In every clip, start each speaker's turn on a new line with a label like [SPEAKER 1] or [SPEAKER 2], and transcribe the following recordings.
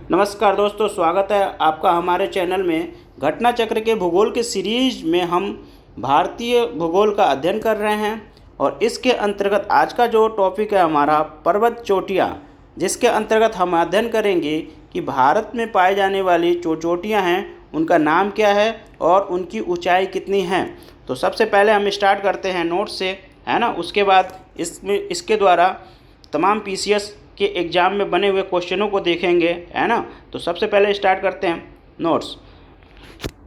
[SPEAKER 1] नमस्कार दोस्तों, स्वागत है आपका हमारे चैनल में। घटना चक्र के भूगोल के सीरीज में हम भारतीय भूगोल का अध्ययन कर रहे हैं और इसके अंतर्गत आज का जो टॉपिक है हमारा पर्वत चोटियाँ, जिसके अंतर्गत हम अध्ययन करेंगे कि भारत में पाई जाने वाली जो चोटियाँ हैं उनका नाम क्या है और उनकी ऊंचाई कितनी है। तो सबसे पहले हम स्टार्ट करते हैं नोट से, है ना। उसके बाद इसके द्वारा तमाम पीसीएस के एग्ज़ाम में बने हुए क्वेश्चनों को देखेंगे, है ना। तो सबसे पहले स्टार्ट करते हैं नोट्स।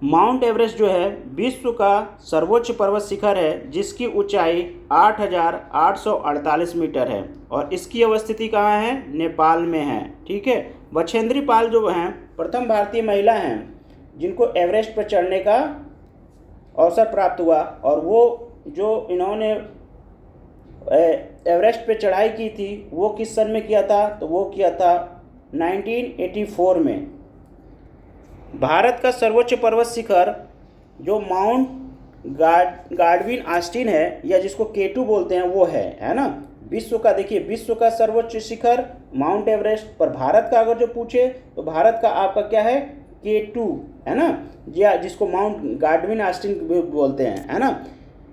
[SPEAKER 1] माउंट एवरेस्ट जो है विश्व का सर्वोच्च पर्वत शिखर है, जिसकी ऊंचाई 8,848 मीटर है और इसकी अवस्थिति कहाँ है? नेपाल में है। ठीक है। बछेंद्री पाल जो हैं प्रथम भारतीय महिला हैं जिनको एवरेस्ट पर चढ़ने का अवसर प्राप्त हुआ, और वो जो इन्होंने एवरेस्ट पे चढ़ाई की थी वो किस सन में किया था? तो वो किया था 1984 में। भारत का सर्वोच्च पर्वत शिखर जो माउंट गार्डविन ऑस्टिन है, या जिसको K2 बोलते हैं, वो है ना। विश्व का देखिए, विश्व का सर्वोच्च शिखर माउंट एवरेस्ट, पर भारत का अगर जो पूछे तो भारत का आपका क्या है? K2, है ना, या जिसको माउंट गार्डविन ऑस्टिन बोलते हैं, है ना।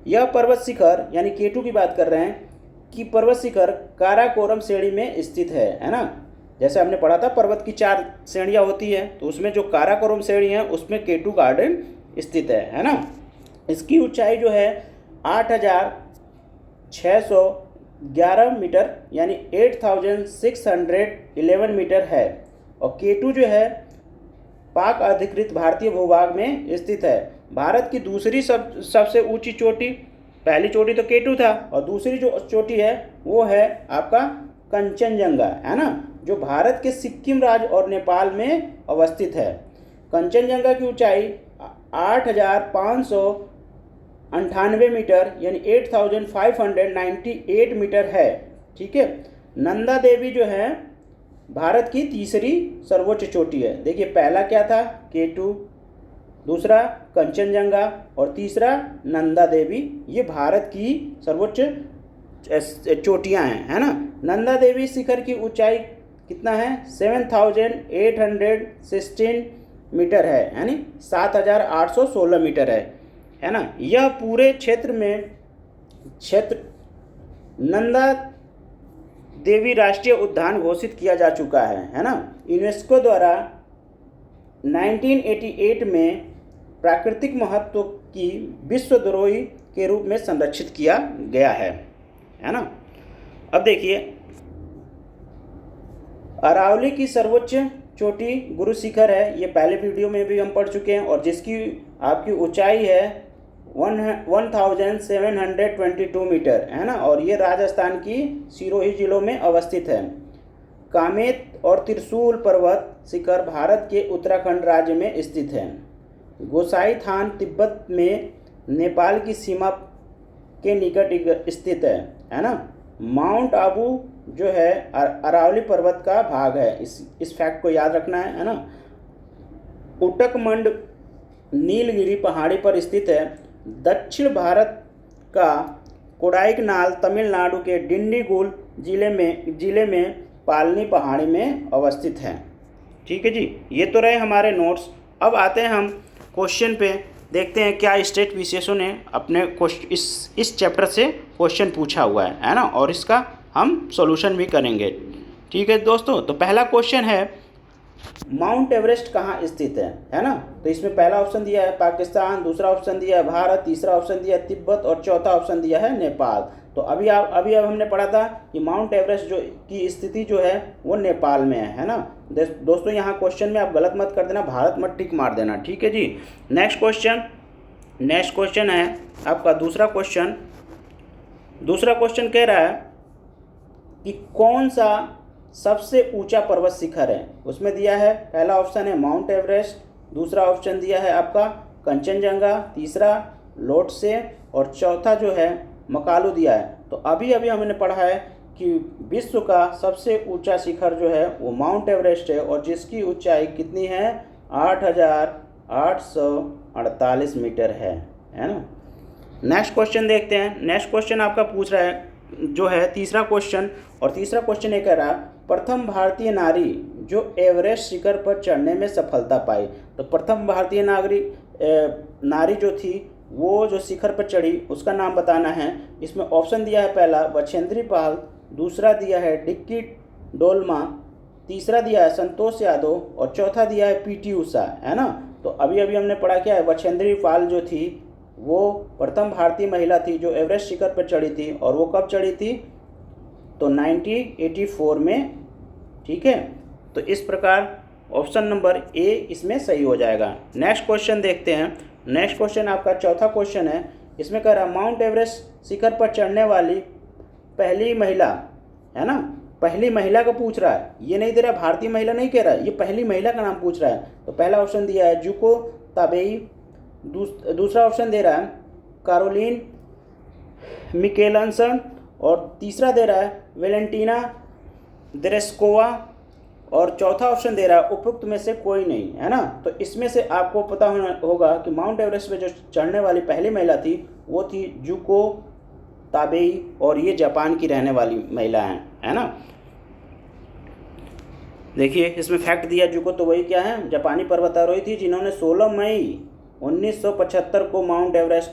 [SPEAKER 1] यह पर्वत शिखर यानी K2 की बात कर रहे हैं कि पर्वत शिखर काराकोरम श्रेणी में स्थित है ना। जैसे हमने पढ़ा था पर्वत की 4 श्रेणियाँ होती है, तो उसमें जो काराकोरम श्रेणी है उसमें K2 गार्डन स्थित है ना। इसकी ऊंचाई जो है 8,611 मीटर यानी 8,611 मीटर है, और K2 जो है पाक अधिकृत भारतीय भूभाग में स्थित है। भारत की दूसरी सबसे ऊंची चोटी, पहली चोटी तो K2 था, और दूसरी जो चोटी है वो है आपका कंचनजंगा, है ना, जो भारत के सिक्किम राज्य और नेपाल में अवस्थित है। कंचनजंगा की ऊंचाई 8,598 मीटर यानी 8,598 मीटर है। ठीक है। नंदा देवी जो है भारत की तीसरी सर्वोच्च चोटी है। देखिए, पहला क्या था? K2, दूसरा कंचनजंगा और तीसरा नंदा देवी। ये भारत की सर्वोच्च चोटियां हैं, है ना। नंदा देवी शिखर की ऊंचाई कितना है? 7,816 मीटर है, यानी 7,816 मीटर है ना। यह पूरे क्षेत्र नंदा देवी राष्ट्रीय उद्यान घोषित किया जा चुका है ना। यूनेस्को द्वारा 1988 में प्राकृतिक महत्व की विश्व धरोहर के रूप में संरक्षित किया गया है ना। अब देखिए, अरावली की सर्वोच्च चोटी गुरु शिखर है। ये पहले वीडियो में भी हम पढ़ चुके हैं, और जिसकी आपकी ऊंचाई है 1722 मीटर, है ना, और ये राजस्थान की सिरोही जिलों में अवस्थित है। कामेत और त्रिशूल पर्वत शिखर भारत के उत्तराखंड राज्य में स्थित है। गोसाई थान तिब्बत में नेपाल की सीमा के निकट स्थित है ना। माउंट आबू जो है अरावली पर्वत का भाग है, इस फैक्ट को याद रखना है ना। उटकमंड नीलगिरी पहाड़ी पर स्थित है। दक्षिण भारत का कोडाईकनाल तमिलनाडु के डिंडीगुल जिले में पालनी पहाड़ी में अवस्थित है। ठीक है जी, ये तो रहे हमारे नोट्स। अब आते हैं हम क्वेश्चन पे, देखते हैं क्या स्टेट विशेषों ने अपने इस चैप्टर से क्वेश्चन पूछा हुआ है ना, और इसका हम सॉल्यूशन भी करेंगे। ठीक है दोस्तों, तो पहला क्वेश्चन है माउंट एवरेस्ट कहाँ स्थित है ना। तो इसमें पहला ऑप्शन दिया है पाकिस्तान, दूसरा ऑप्शन दिया है भारत, तीसरा ऑप्शन दिया है तिब्बत और चौथा ऑप्शन दिया है नेपाल। तो अभी हमने पढ़ा था कि माउंट एवरेस्ट जो की स्थिति जो है वो नेपाल में है ना। दोस्तों, यहाँ क्वेश्चन में आप गलत मत कर देना, भारत मत टिक मार देना। ठीक है जी। नेक्स्ट क्वेश्चन है आपका दूसरा क्वेश्चन कह रहा है कि कौन सा सबसे ऊंचा पर्वत शिखर है। उसमें दिया है, पहला ऑप्शन है माउंट एवरेस्ट, दूसरा ऑप्शन दिया है आपका कंचनजंगा, तीसरा लोटसे और चौथा जो है मकालू दिया है। तो अभी हमने पढ़ा है कि विश्व का सबसे ऊंचा शिखर जो है वो माउंट एवरेस्ट है, और जिसकी ऊंचाई कितनी है? 8,848 मीटर है ना। नेक्स्ट क्वेश्चन देखते हैं। नेक्स्ट क्वेश्चन आपका पूछ रहा है जो है तीसरा क्वेश्चन, और तीसरा क्वेश्चन ये कह रहा प्रथम भारतीय नारी जो एवरेस्ट शिखर पर चढ़ने में सफलता पाई। तो प्रथम भारतीय नारी जो थी वो जो शिखर पर चढ़ी उसका नाम बताना है। इसमें ऑप्शन दिया है, पहला बछेंद्री पाल, दूसरा दिया है डिक्की डोलमा, तीसरा दिया है संतोष यादव और चौथा दिया है पीटी उषा, है ना। तो अभी अभी हमने पढ़ा क्या है, बछेंद्री पाल जो थी वो प्रथम भारतीय महिला थी जो एवरेस्ट शिखर पर चढ़ी थी, और वो कब चढ़ी थी, तो 1984 में, ठीक है। तो इस प्रकार ऑप्शन नंबर ए इसमें सही हो जाएगा। नेक्स्ट क्वेश्चन देखते हैं। नेक्स्ट क्वेश्चन आपका चौथा क्वेश्चन है। इसमें कह रहा है माउंट एवरेस्ट शिखर पर चढ़ने वाली पहली महिला, है ना, पहली महिला को पूछ रहा है, ये नहीं दे रहा भारतीय महिला नहीं कह रहा है, ये पहली महिला का नाम पूछ रहा है। तो पहला ऑप्शन दिया है जुको ताबेई, दूसरा ऑप्शन दे रहा है कैरोलिन मिकेलसन, और तीसरा दे रहा है वेलेंटीना तेरेस्कोवा, और चौथा ऑप्शन दे रहा है उपयुक्त में से कोई नहीं, है ना। तो इसमें से आपको पता होगा कि माउंट एवरेस्ट पे जो चढ़ने वाली पहली महिला थी वो थी जुको ताबेई, और ये जापान की रहने वाली महिला है ना। देखिए इसमें फैक्ट दिया, जुको तो वही क्या है, जापानी पर्वतारोही थी जिन्होंने 16 मई 1975 को माउंट एवरेस्ट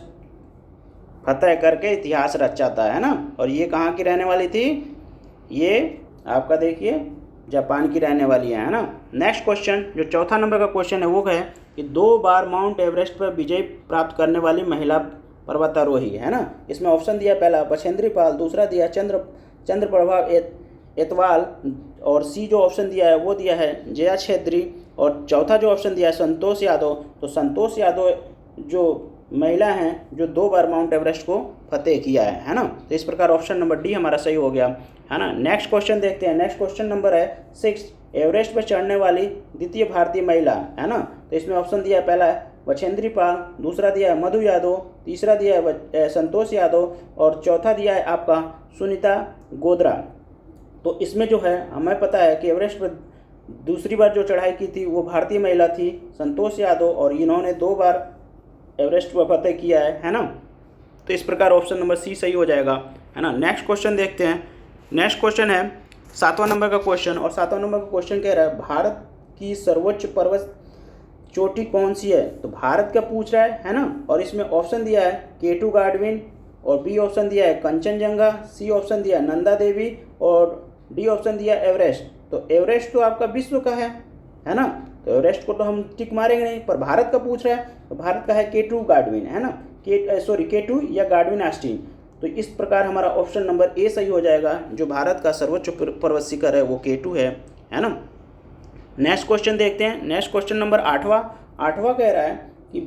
[SPEAKER 1] फतह करके इतिहास रचा था, है ना। और ये कहाँ की रहने वाली थी, ये आपका देखिए जापान की रहने वाली है ना। नेक्स्ट क्वेश्चन जो चौथा नंबर का क्वेश्चन है वो है कि 2 बार माउंट एवरेस्ट पर विजय प्राप्त करने वाली महिला पर्वतारोही, है ना। इसमें ऑप्शन दिया, पहला बछेंद्री पाल, दूसरा दिया चंद्रप्रभा एतवाल, और सी जो ऑप्शन दिया है वो दिया है जया छेत्री, और चौथा जो ऑप्शन दिया है संतोष यादव। तो संतोष यादव जो महिला हैं जो 2 बार माउंट एवरेस्ट को फतेह किया है ना। तो इस प्रकार ऑप्शन नंबर डी हमारा सही हो गया, है ना। नेक्स्ट क्वेश्चन देखते हैं। नेक्स्ट क्वेश्चन नंबर है 6, एवरेस्ट पर चढ़ने वाली द्वितीय भारतीय महिला, है ना। तो इसमें ऑप्शन दिया है, पहला है बछेंद्री पाल, दूसरा दिया है मधु यादव, तीसरा दिया है संतोष यादव, और चौथा दिया है आपका सुनीता गोद्रा। तो इसमें जो है हमें पता है कि एवरेस्ट पर दूसरी बार जो चढ़ाई की थी वो भारतीय महिला थी संतोष यादव, और इन्होंने 2 बार एवरेस्ट पर फतेह किया है ना। तो इस प्रकार ऑप्शन नंबर सी सही हो जाएगा, है ना। नेक्स्ट क्वेश्चन देखते हैं। नेक्स्ट क्वेश्चन है 7वां नंबर का क्वेश्चन, और 7वां नंबर का क्वेश्चन कह रहा है भारत की सर्वोच्च पर्वत चोटी कौन सी है। तो भारत का पूछ रहा है ना। और इसमें ऑप्शन दिया है K2 गार्डविन, और बी ऑप्शन दिया है कंचनजंगा, सी ऑप्शन दिया है नंदा देवी, और डी ऑप्शन दिया एवरेस्ट। तो एवरेस्ट तो आपका विश्व का है ना। तो एवरेस्ट को तो हम टिक मारेंगे नहीं, पर भारत का पूछ रहा है तो भारत का है K2 गार्डविन, है ना। K2 या गार्डविन ऑस्टिन। तो इस प्रकार हमारा ऑप्शन नंबर ए सही हो जाएगा। जो भारत का सर्वोच्च पर्वत शिखर है वो K2 है ना। नेक्स्ट क्वेश्चन देखते हैं। नेक्स्ट क्वेश्चन नंबर 8वां कह रहा है कि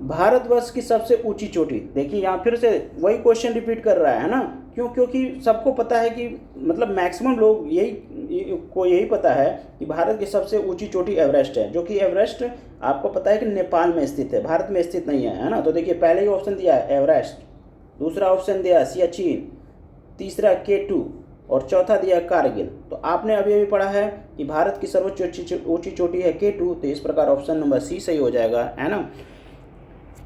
[SPEAKER 1] भारतवर्ष की सबसे ऊंची चोटी। देखिए यहाँ फिर से वही क्वेश्चन रिपीट कर रहा है ना। क्यों? क्योंकि सबको पता है कि मतलब मैक्सिमम लोग यही पता है कि भारत की सबसे ऊंची चोटी एवरेस्ट है, जो कि एवरेस्ट आपको पता है कि नेपाल में स्थित है, भारत में स्थित नहीं है ना। तो देखिए पहले ही ऑप्शन दिया है एवरेस्ट, दूसरा ऑप्शन दिया सियाचिन, तीसरा K2 और चौथा दिया है कारगिल। तो आपने अभी पढ़ा है कि भारत की सर्वोच्च ऊंची चोटी है K2, तो इस प्रकार ऑप्शन नंबर सी सही हो जाएगा, है ना।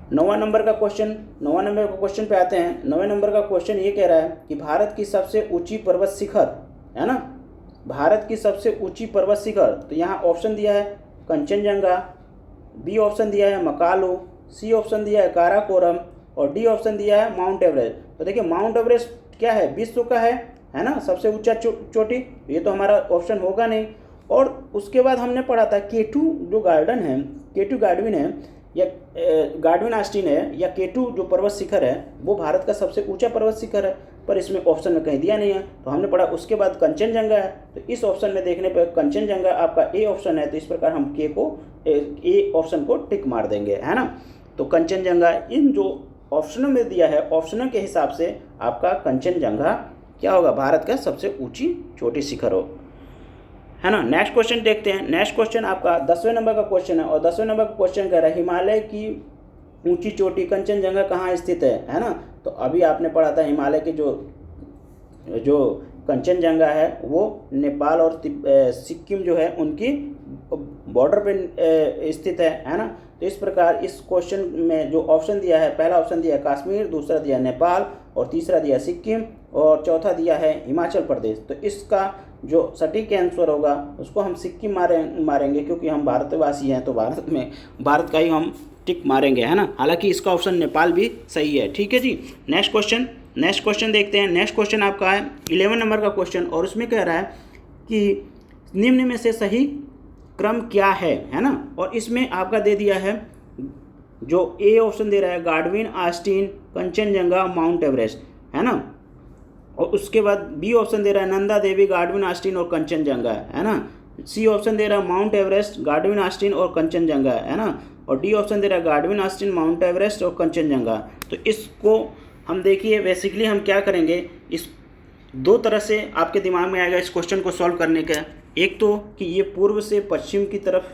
[SPEAKER 1] 9वां नंबर का क्वेश्चन पे आते हैं। 9वें नंबर का क्वेश्चन ये कह रहा है कि भारत की सबसे ऊंची पर्वत शिखर, है ना, भारत की सबसे ऊंची पर्वत शिखर। तो यहाँ ऑप्शन दिया है कंचनजंगा, बी ऑप्शन दिया है मकालू, सी ऑप्शन दिया है काराकोरम, और डी ऑप्शन दिया है माउंट एवरेस्ट। तो देखिए माउंट एवरेस्ट क्या है, विश्व का है ना, सबसे ऊंचा चोटी। ये तो हमारा ऑप्शन होगा नहीं। और उसके बाद हमने पढ़ा था K2 जो K2 गार्डविन है या गार्डविन ऑस्टिन है या K2 जो पर्वत शिखर है वो भारत का सबसे ऊंचा पर्वत शिखर है, पर इसमें ऑप्शन में कहीं दिया नहीं है। तो हमने पढ़ा उसके बाद कंचनजंगा है। तो इस ऑप्शन में देखने पर कंचनजंगा आपका ए ऑप्शन है, तो इस प्रकार हम ए ऑप्शन को टिक मार देंगे, है ना। तो कंचनजंगा इन जो ऑप्शनों में दिया है, ऑप्शनों के हिसाब से आपका कंचनजंगा क्या होगा, भारत का सबसे ऊंची चोटी शिखर हो, है ना। नेक्स्ट क्वेश्चन देखते हैं। नेक्स्ट क्वेश्चन आपका 10वें नंबर का क्वेश्चन है, और 10वें नंबर का क्वेश्चन कह रहा है हिमालय की ऊंची चोटी कंचनजंगा कहाँ स्थित है ना। तो अभी आपने पढ़ा था हिमालय की जो कंचनजंगा है वो नेपाल और सिक्किम जो है उनकी बॉर्डर पे स्थित है ना। तो इस प्रकार इस क्वेश्चन में जो ऑप्शन दिया है, पहला ऑप्शन दिया है कश्मीर, दूसरा दिया नेपाल, और तीसरा दिया सिक्किम, और चौथा दिया है हिमाचल प्रदेश। तो इसका जो सटीक आंसर होगा उसको हम सिक्की मारेंगे, क्योंकि हम भारतवासी हैं तो भारत का ही हम टिक मारेंगे, है ना। हालांकि इसका ऑप्शन नेपाल भी सही है। ठीक है जी। नेक्स्ट क्वेश्चन देखते हैं। नेक्स्ट क्वेश्चन आपका है 11 नंबर का क्वेश्चन, और उसमें कह रहा है कि निम्न में से सही क्रम क्या है ना। और इसमें आपका दे दिया है, जो ए ऑप्शन दे रहा है Godwin, Austin, Kanchenjunga, mount Everest, है ना। और उसके बाद बी ऑप्शन दे रहा है नंदा देवी, गार्डविन, ऑस्टिन और कंचनजंगा, है ना। सी ऑप्शन दे रहा है माउंट एवरेस्ट, गार्डविन, ऑस्टिन और कंचनजंगा, है ना। और डी ऑप्शन दे रहा है गार्डविन, ऑस्टिन, माउंट एवरेस्ट और कंचनजंगा। तो इसको हम देखिए बेसिकली हम क्या करेंगे, इस दो तरह से आपके दिमाग में आएगा इस क्वेश्चन को सॉल्व करने का। एक तो कि ये पूर्व से पश्चिम की तरफ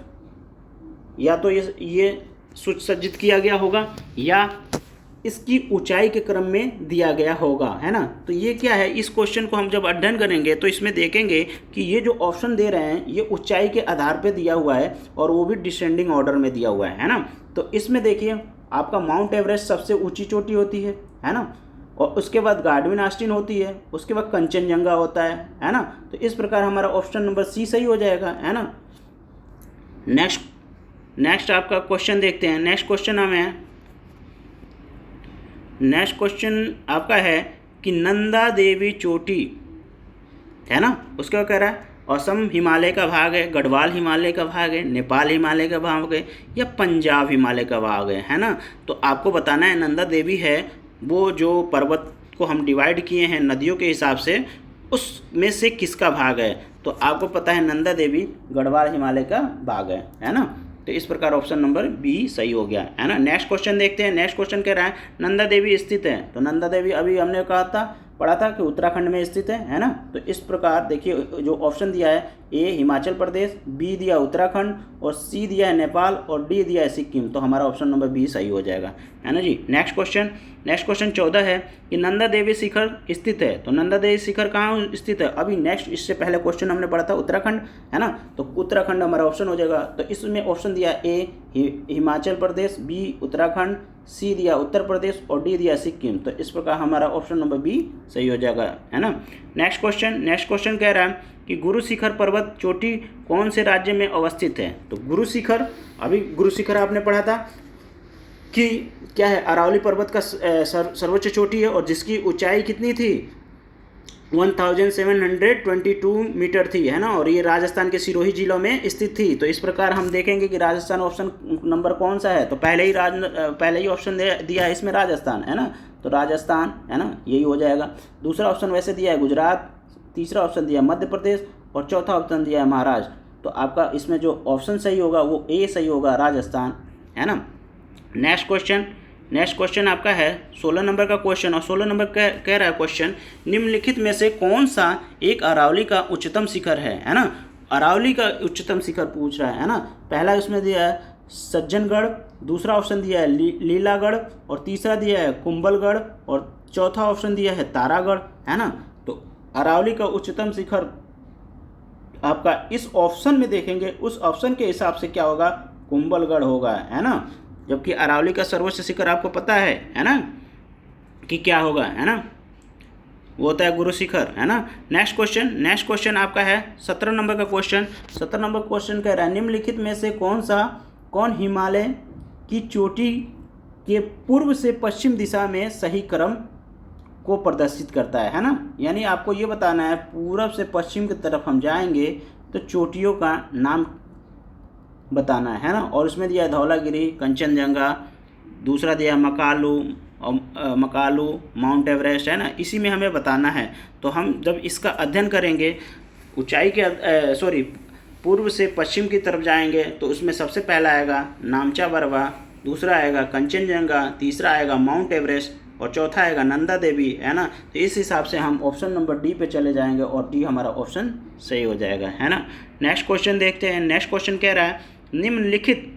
[SPEAKER 1] या तो ये सुसज्जित किया गया होगा, या इसकी ऊंचाई के क्रम में दिया गया होगा, है ना। तो ये क्या है, इस क्वेश्चन को हम जब अध्ययन करेंगे तो इसमें देखेंगे कि ये जो ऑप्शन दे रहे हैं ये ऊंचाई के आधार पे दिया हुआ है, और वो भी डिसेंडिंग ऑर्डर में दिया हुआ है ना। तो इसमें देखिए आपका माउंट एवरेस्ट सबसे ऊंची चोटी होती है ना। और उसके बाद गार्डविन, ऑस्टिन होती है, उसके बाद कंचनजंगा होता है ना। तो इस प्रकार हमारा ऑप्शन नंबर सी सही हो जाएगा, है ना। नेक्स्ट आपका क्वेश्चन देखते हैं। नेक्स्ट क्वेश्चन आपका है कि नंदा देवी चोटी, है ना, उसका कह रहा है असम हिमालय का भाग है, गढ़वाल हिमालय का भाग है, नेपाल हिमालय का भाग है, या पंजाब हिमालय का भाग है ना। तो आपको बताना है नंदा देवी है वो जो पर्वत को हम डिवाइड किए हैं नदियों के हिसाब से, उसमें से किसका भाग है। तो आपको पता है नंदा देवी गढ़वाल हिमालय का भाग है ना। तो इस प्रकार ऑप्शन नंबर बी सही हो गया, है ना। नेक्स्ट क्वेश्चन देखते हैं। नेक्स्ट क्वेश्चन कह रहा है नंदा देवी स्थित है। तो नंदा देवी अभी हमने पढ़ा था कि उत्तराखंड में स्थित है ना। तो इस प्रकार देखिए जो ऑप्शन दिया है, ए हिमाचल प्रदेश, बी दिया उत्तराखंड, और सी दिया है नेपाल, और डी दिया है सिक्किम। तो हमारा ऑप्शन नंबर बी सही हो जाएगा, है ना जी। नेक्स्ट क्वेश्चन 14 है कि नंदा देवी शिखर स्थित है। तो नंदा देवी शिखर कहाँ स्थित है, अभी नेक्स्ट इससे पहले क्वेश्चन हमने पढ़ा था उत्तराखंड, है ना। तो उत्तराखंड हमारा ऑप्शन हो जाएगा। तो इसमें ऑप्शन दिया ए हिमाचल प्रदेश, बी उत्तराखंड, सी दिया उत्तर प्रदेश, और डी दिया सिक्किम। तो इस प्रकार हमारा ऑप्शन नंबर बी सही हो जाएगा, है ना। नेक्स्ट क्वेश्चन कह रहा है कि गुरु शिखर पर्वत चोटी कौन से राज्य में अवस्थित है। तो गुरु शिखर आपने पढ़ा था कि क्या है, अरावली पर्वत का सर्वोच्च चोटी है, और जिसकी ऊंचाई कितनी थी 1722 मीटर थी, है ना। और ये राजस्थान के सिरोही जिलों में स्थित थी। तो इस प्रकार हम देखेंगे कि राजस्थान ऑप्शन नंबर कौन सा है। तो पहले ही ऑप्शन दिया है इसमें राजस्थान, है ना। तो राजस्थान, है ना, यही हो जाएगा। दूसरा ऑप्शन वैसे दिया है गुजरात, तीसरा ऑप्शन दिया है मध्य प्रदेश, और चौथा ऑप्शन दिया है महाराष्ट्र। तो आपका इसमें जो ऑप्शन सही होगा वो ए सही होगा, राजस्थान, है ना। नेक्स्ट क्वेश्चन आपका है 16 नंबर का क्वेश्चन, और 16 नंबर कह रहा है क्वेश्चन निम्नलिखित में से कौन सा एक अरावली का उच्चतम शिखर है ना। अरावली का उच्चतम शिखर पूछ रहा है ना। पहला उसमें दिया है सज्जनगढ़, दूसरा ऑप्शन दिया है लीलागढ़, और तीसरा दिया है कुंभलगढ़, और चौथा ऑप्शन दिया है तारागढ़, है ना। तो अरावली का उच्चतम शिखर आपका इस ऑप्शन में देखेंगे, उस ऑप्शन के हिसाब से क्या होगा, कुंभलगढ़ होगा, है ना। जबकि अरावली का सर्वोच्च शिखर आपको पता है ना कि क्या होगा, है ना, वो होता है गुरु शिखर, है ना। नेक्स्ट क्वेश्चन आपका है 17 नंबर का क्वेश्चन। 17 नंबर क्वेश्चन कह रहा है निम्नलिखित में से कौन हिमालय की चोटी के पूर्व से पश्चिम दिशा में सही क्रम को प्रदर्शित करता है ना। यानी आपको ये बताना है पूरब से पश्चिम की तरफ हम जाएंगे तो चोटियों का नाम बताना है ना। और उसमें दिया है धौलागिरी, कंचनजंगा, दूसरा दिया मकालू, माउंट एवरेस्ट, है ना। इसी में हमें बताना है। तो हम जब इसका अध्ययन करेंगे ऊंचाई के पूर्व से पश्चिम की तरफ जाएंगे तो उसमें सबसे पहला आएगा नामचा बरवा, दूसरा आएगा कंचनजंगा, तीसरा आएगा माउंट एवरेस्ट, और चौथा आएगा नंदा देवी, है ना। तो इस हिसाब से हम ऑप्शन नंबर डी पे चले जाएंगे, और डी हमारा ऑप्शन सही हो जाएगा, है ना। नेक्स्ट क्वेश्चन देखते हैं। नेक्स्ट क्वेश्चन कह रहा है निम्नलिखित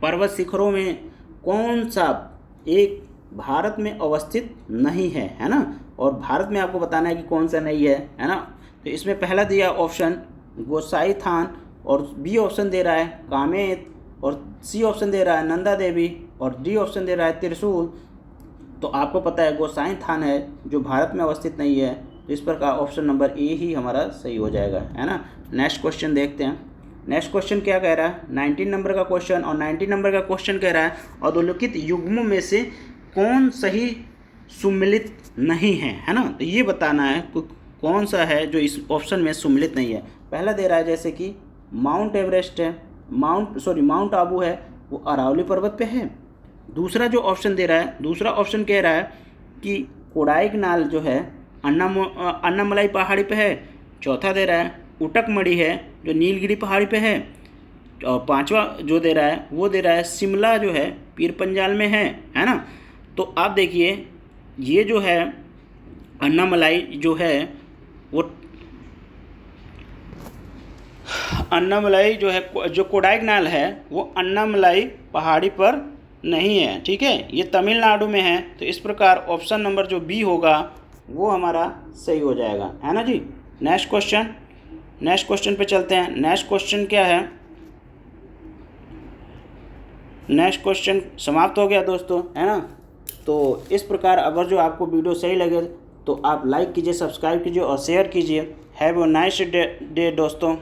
[SPEAKER 1] पर्वत शिखरों में कौन सा एक भारत में अवस्थित नहीं है ना। और भारत में आपको बताना है कि कौन सा नहीं है ना। तो इसमें पहला दिया ऑप्शन गोसाई थान, और बी ऑप्शन दे रहा है कामेत, और सी ऑप्शन दे रहा है नंदा देवी, और डी ऑप्शन दे रहा है त्रिशूल। तो आपको पता है गोसाई थान है जो भारत में अवस्थित नहीं है, तो इस प्रकार ऑप्शन नंबर ए ही हमारा सही हो जाएगा, है ना। नेक्स्ट क्वेश्चन देखते हैं। नेक्स्ट क्वेश्चन क्या कह रहा है, 19 नंबर का क्वेश्चन, और 19 नंबर का क्वेश्चन कह रहा है अधोलिखित युग्मों में से कौन सही सुमिलित नहीं है ना। तो ये बताना है कौन सा है जो इस ऑप्शन में सुमिलित नहीं है। पहला दे रहा है जैसे कि माउंट एवरेस्ट है, माउंट आबू है, वो अरावली पर्वत पे है। दूसरा जो ऑप्शन दे रहा है, दूसरा ऑप्शन कह रहा है कि कोडाईकनाल जो है अन्नामलाई पहाड़ी पे है। चौथा दे रहा है उटकमड़ी है जो नीलगिरी पहाड़ी पे है। और पांचवा जो दे रहा है वो दे रहा है शिमला जो है पीर पंजाल में है ना। तो आप देखिए ये जो है अन्नामलाई जो है वो अन्नामलाई जो है, जो कोडाईकनाल है वो अन्नामलाई पहाड़ी पर नहीं है, ठीक है, ये तमिलनाडु में है। तो इस प्रकार ऑप्शन नंबर जो बी होगा वो हमारा सही हो जाएगा, है ना जी। नेक्स्ट क्वेश्चन पे चलते हैं। नेक्स्ट क्वेश्चन क्या है, नेक्स्ट क्वेश्चन समाप्त हो गया दोस्तों, है ना। तो इस प्रकार अगर जो आपको वीडियो सही लगे तो आप लाइक कीजिए, सब्सक्राइब कीजिए और शेयर कीजिए। हैव अ नाइस डे दोस्तों।